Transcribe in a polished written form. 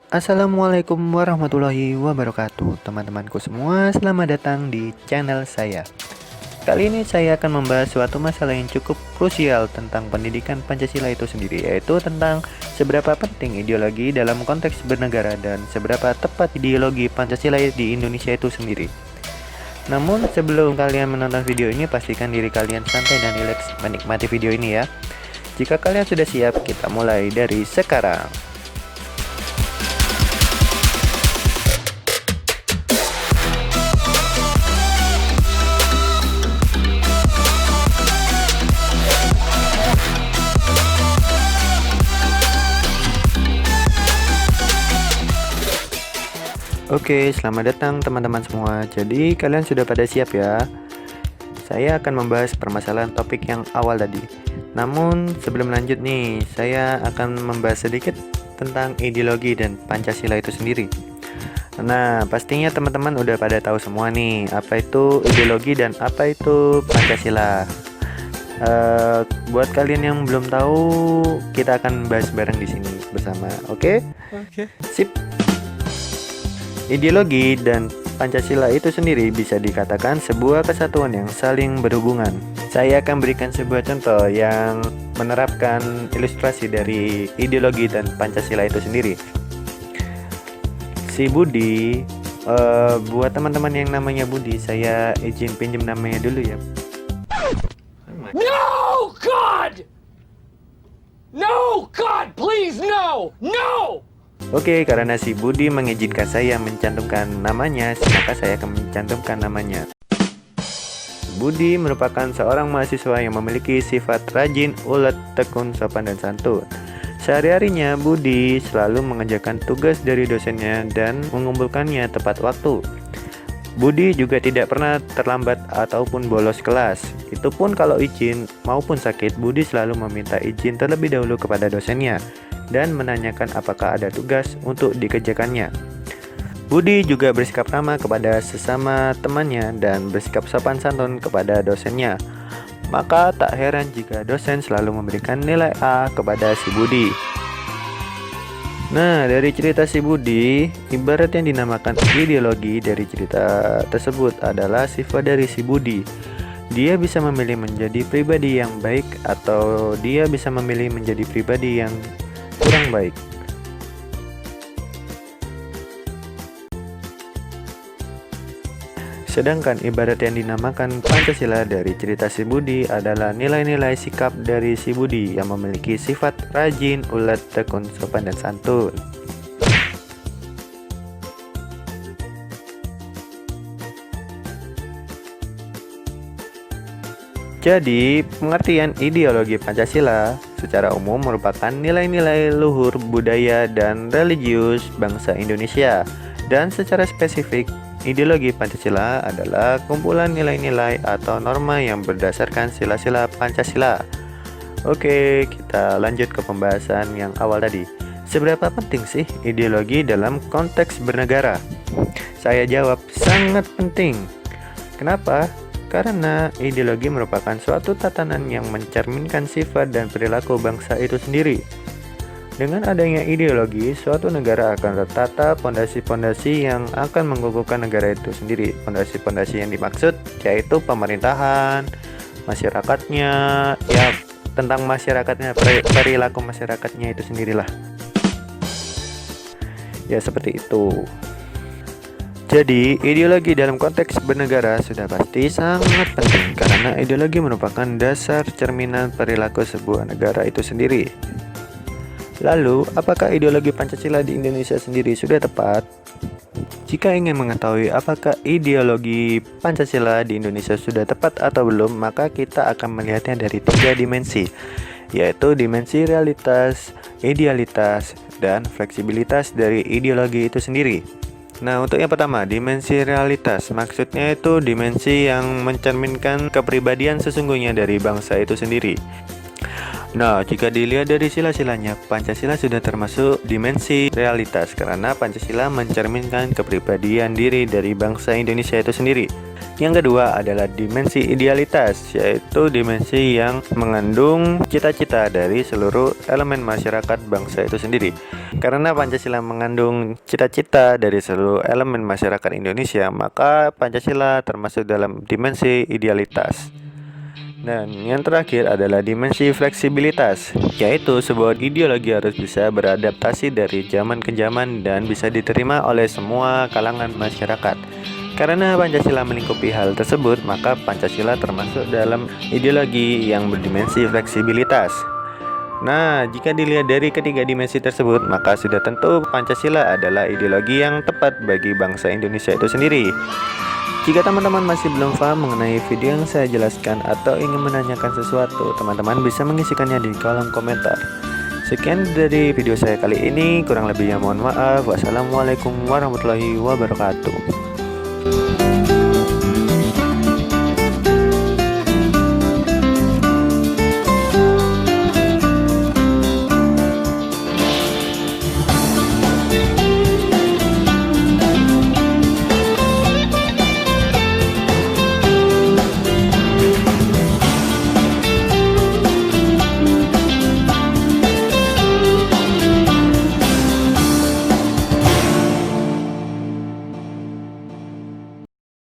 Assalamualaikum warahmatullahi wabarakatuh. Teman-temanku semua, selamat datang di channel saya. Kali ini saya akan membahas suatu masalah yang cukup krusial tentang pendidikan Pancasila itu sendiri, yaitu tentang seberapa penting ideologi dalam konteks bernegara dan seberapa tepat ideologi Pancasila di Indonesia itu sendiri. Namun sebelum kalian menonton video ini, pastikan diri kalian santai dan rileks menikmati video ini ya. Jika kalian sudah siap, kita mulai dari sekarang. Oke, selamat datang teman-teman semua. Jadi kalian sudah pada siap ya? Saya akan membahas permasalahan topik yang awal tadi. Namun sebelum lanjut nih, saya akan membahas sedikit tentang ideologi dan Pancasila itu sendiri. Nah, pastinya teman-teman udah pada tahu semua nih, apa itu ideologi dan apa itu Pancasila. Buat kalian yang belum tahu, kita akan bahas bareng di sini bersama. Oke? Sip. Ideologi dan Pancasila itu sendiri bisa dikatakan sebuah kesatuan yang saling berhubungan. Saya akan berikan sebuah contoh yang menerapkan ilustrasi dari ideologi dan Pancasila itu sendiri. Si Budi, buat teman-teman yang namanya Budi, saya izin pinjam namanya dulu ya. No, God! No, God, please, no! No! Oke, karena si Budi mengizinkan saya mencantumkan namanya, maka saya akan mencantumkan namanya. Budi merupakan seorang mahasiswa yang memiliki sifat rajin, ulet, tekun, sopan, dan santun. Sehari-harinya, Budi selalu mengerjakan tugas dari dosennya dan mengumpulkannya tepat waktu. Budi juga tidak pernah terlambat ataupun bolos kelas. Itu pun kalau izin maupun sakit, Budi selalu meminta izin terlebih dahulu kepada dosennya dan menanyakan apakah ada tugas untuk dikerjakannya. Budi juga bersikap ramah kepada sesama temannya dan bersikap sopan santun kepada dosennya. Maka tak heran jika dosen selalu memberikan nilai A kepada si Budi. Nah, dari cerita si Budi, ibarat yang dinamakan ideologi dari cerita tersebut adalah sifat dari si Budi. Dia bisa memilih menjadi pribadi yang baik atau dia bisa memilih menjadi pribadi yang kurang baik. Sedangkan ibarat yang dinamakan Pancasila dari cerita si Budi adalah nilai-nilai sikap dari si Budi yang memiliki sifat rajin, ulet, tekun, sopan, dan santun. Jadi, pengertian ideologi Pancasila secara umum merupakan nilai-nilai luhur budaya dan religius bangsa Indonesia. Dan secara spesifik, ideologi Pancasila adalah kumpulan nilai-nilai atau norma yang berdasarkan sila-sila Pancasila. Oke, kita lanjut ke pembahasan yang awal tadi. Seberapa penting sih ideologi dalam konteks bernegara? Saya jawab, sangat penting. Kenapa? Karena ideologi merupakan suatu tatanan yang mencerminkan sifat dan perilaku bangsa itu sendiri. Dengan adanya ideologi, suatu negara akan tertata pondasi-pondasi yang akan mengukuhkan negara itu sendiri. Pondasi-pondasi yang dimaksud yaitu pemerintahan, masyarakatnya, ya tentang masyarakatnya, perilaku masyarakatnya itu sendirilah. Ya seperti itu. Jadi, ideologi dalam konteks bernegara sudah pasti sangat penting karena ideologi merupakan dasar cerminan perilaku sebuah negara itu sendiri. Lalu, apakah ideologi Pancasila di Indonesia sendiri sudah tepat? Jika ingin mengetahui apakah ideologi Pancasila di Indonesia sudah tepat atau belum, maka kita akan melihatnya dari 3 dimensi, yaitu dimensi realitas, idealitas, dan fleksibilitas dari ideologi itu sendiri. Nah, untuk yang pertama, dimensi realitas, maksudnya itu dimensi yang mencerminkan kepribadian sesungguhnya dari bangsa itu sendiri. Nah, jika dilihat dari sila-silanya, Pancasila sudah termasuk dimensi realitas karena Pancasila mencerminkan kepribadian diri dari bangsa Indonesia itu sendiri. Yang kedua adalah dimensi idealitas, yaitu dimensi yang mengandung cita-cita dari seluruh elemen masyarakat bangsa itu sendiri. Karena Pancasila mengandung cita-cita dari seluruh elemen masyarakat Indonesia, maka Pancasila termasuk dalam dimensi idealitas. Dan yang terakhir adalah dimensi fleksibilitas, yaitu sebuah ideologi harus bisa beradaptasi dari zaman ke zaman dan bisa diterima oleh semua kalangan masyarakat. Karena Pancasila melingkupi hal tersebut, maka Pancasila termasuk dalam ideologi yang berdimensi fleksibilitas. Nah, jika dilihat dari ketiga dimensi tersebut, maka sudah tentu Pancasila adalah ideologi yang tepat bagi bangsa Indonesia itu sendiri. Jika teman-teman masih belum paham mengenai video yang saya jelaskan atau ingin menanyakan sesuatu, teman-teman bisa mengisikannya di kolom komentar. Sekian dari video saya kali ini, kurang lebihnya mohon maaf. Wassalamualaikum warahmatullahi wabarakatuh.